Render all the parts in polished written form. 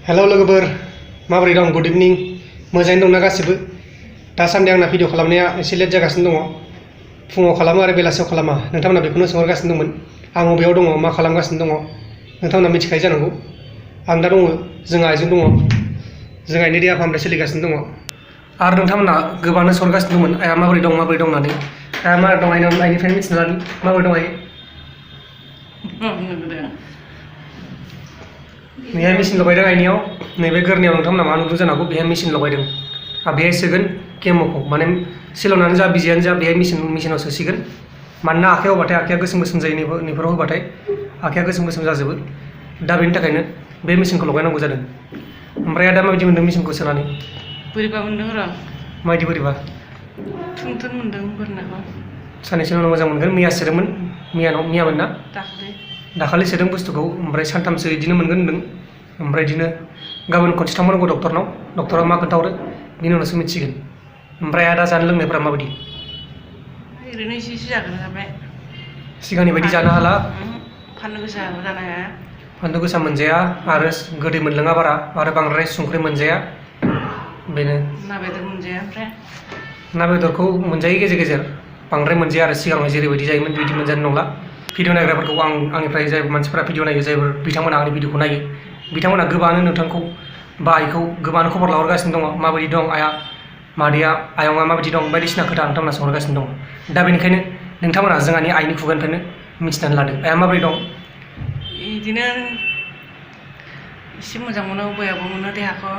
hello लोगोफोर माबोरै दं गुड इभिनिं मोजाङैनो दंना गासिबो दासान्दि आंना भिडिअ खालामनाया एसे लेट जागासिनो दङ फुङाव खालामो आरो बेलासियाव खालामा नोंथांमोना बेखौनो सोंहरगासिनो दंमोन आं बबेयाव दङ मा खालामगासिनो दङ नोंथांमोना मिथिखायो जानांगौ आं दा दङ जोंहा आइजों दङ जोंहा आइनि देहा फाहामथाय सोलिगासिनो दङ आरो नोंथांमोना गोबाङानो सोंहरगासिनो दंमोन आइया माबोरै दं होननानै आइया माबोरै दं आइनिफ्रायनो मिथिना लानि माबोरै दं आइ नैहाय मेसिन लगायदों आइनियाव नैबे गोरनियाव नोंथांमोना मा नुदों जानांगौ बेहाय मेसिन लगायदों बेहाय सोगोन केम'खौ माने सेल'नानो जा बिजियानो जा बेहाय मेसिनाव सोसिगोन मानोना आखाइयाव होबाथाय आखाइया गोसोम गोसोम जायो नैफोराव होबाथाय आखाइया गोसोम गोसोम जाजोबो दा बेनि थाखायनो बे मेसिनखौ लगायनांगौ जादों ओमफ्राय दा माबायदि मोन्दों मेसिनखौ सोनानै बोरैबा मोन्दों र' माबायदि बोरैबा थुन थुन मोन्दों बोरनाखौ साननैसो उनाव मोजां मोनगोन मैया सोदोंमोन मैयामोन ना दाखालि सोदों बुस्थुखौ ओमफ्राय सानथामसो बिदिनो मोनगोन होनदों ओमफ्राय बिदिनो गाबोन खनसे थांबावनांगौ डक्टरनाव डक्टरा मा खोन्थाहरो बिनि उनावसो मिथिसिगोन ओमफ्राय दा जानो लोंनायफ्रा माबायदि ओरैनो एसे जागोन जाबाय सिगांनि बायदि जानो हाला फानलु गोसा जानो हाया फानलु गोसा मोनजाया आरो गोदै मोनलोङा बारा आरो बांद्राय संख्रि मोनजाया बेनो ना बेदर मोनजाया ओमफ्राय ना बेदरखौ मोनजायो गेजेर गेजेर बांद्राय मोनजाया आरो सिगाङाव जेरैबायदि जायोमोन बिदि मोनजानाय नंला भिडिअ नायग्राफोरखौ आंनिफ्राय जाय मानसिफोरा भिडिअ नायो जायफोर बिथांमोना आंनि भिडिअखौ नायो बिथांमोना गोबाङानो नोंथांखौ बा आइखौ गोबाङानो खबर लाहरगासिनो दङ माबायदि दं आइया मादैया आयंआ माबायदि दं बायदिसिना खोथा नोंथांमोना सोंहरगासिनो दं दा बेनिखायनो नोंथांमोना जोंहानि आइनि खुगानिफ्रायनो मिथिनानै लादों आइया माबोरै दं बिदिनो एसे मोजां मोनो बयाबो मोनो देहाखौ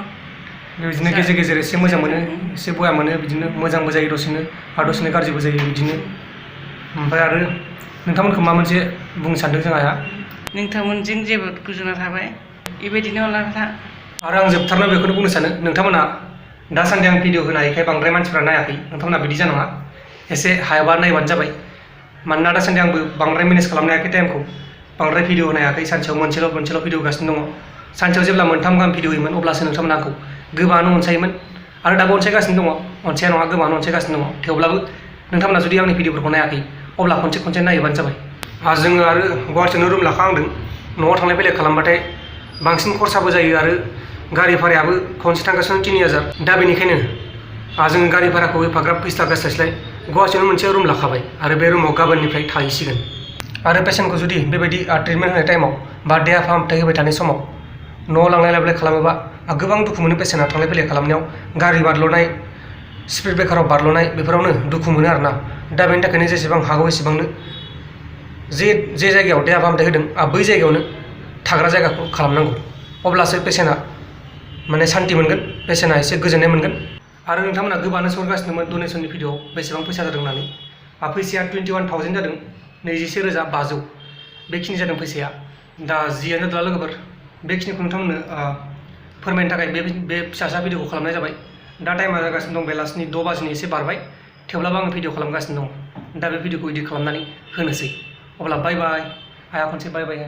बिदिनो गेजेर गेजेर एसे मोजां मोनो एसे बया मोनो बिदिनो मोजांबो जायो दसेनो आरो दसेनो गाज्रिबो जायो बिदिनो ओमफ्राय आरो नोंथांमोनखौ मा मोनसे बुंनो सानदों जों आइया नोंथांमोनजों जेबो गोजोनना थाबाय बेबायदिनो अनलायना आरो आं जोबथारनायाव बेखौनो बुंनो सानो नोंथांमोना दासान्दि आं भिडिअ होनायखाय बांद्राय मानसिफ्रा नायाखै नोंथांमोना बिदि जानाङा एसे हायाबा नायबानो जाबाय मानोना दासान्दि आंबो बांद्राय मेनेज खालामनो हायाखै टाइमखौ बांद्राय भिडिअ होनो हायाखै सानसेयाव मोनसेल' भिडिअ होगासिनो दङ सानसेयाव जेब्ला मोनथाम गाहाम भिडिअ होयोमोन अब्लासो नोंथांमोना आंखौ गोबाङानो अनसायोमोन आरो दाबो अनसायगासिनो दङ अनसाया नङा गोबाङानो अनसायगासिनो दङ थेवब्लाबो नोंथांमोना जुदि आंनि भिडिअफोरखौ नायाखै अब्ला खनसे नायोबानो जाबाय जोङो आरो गुवाहाटियावनो रुम लाखांदों न'आव थांलाय फैलाय खालामबाथाय बांसिन खरसाबो जायो आरो गारि भारायाबो खनसे थांगासिनो 3000 दा बेनिखायनो जोङो गारि भाराखौ एफाग्राब फैसा गारस्लायस्लाय गुवाहाटियावनो मोनसे रुम लाखाबाय आरो बे रुमाव गाबोननिफ्राय थाहैसिगोन आरो पेसेन्टखौ जुदि बेबायदि ट्रिटमेन्ट होनाय टाइमाव बा देहा फाहामथाय होबाय थानाय समाव न'आव लांलाय लाबोलाय खालामोबा गोबां दुखु मोनो पेसेन्टआ थांलाय फैलाय खालामनायाव गारि बारल'नाय स्पिड ब्रेकाराव बारल'नाय बेफोरावनो दुखु मोनो आरोना दा बेनि थाखायनो जेसेबां हागौ एसेबांनो जे जायगायाव देहा फाहामथाय होदों बै जायगायावनो थाग्रा जायगाखौ खालामनांगौ अब्लासो पेसेन्टआ माने सान्ति मोनगोन पेसेन्टआ एसे गोजोननाय मोनगोन आरो नोंथांमोना गोबाङानो सोंहरगासिनोमोन डनेसननि भिडिअ'आव बेसेबां फैसा जादों होननानै फैसाया 21,000 जादों 21,500 बेखिनि जादों फैसाया दा जियानो दा लोगोफोर बेखिनिखौ नोंथांमोननो फोरमायनो थाखाय बे फिसा भिडिअखौ खालामनाय जाबाय दा टाइमा जागासिनो दं बेलासिनि 6 बाजिनि एसे बारबाय थेवब्लाबो आङो भिडिअ खालामगासिनो दं दा बे भिडिअखौ इडिट खालामनानै होनोसै अब्ला बाय बाय आइया खनसे बाय बाय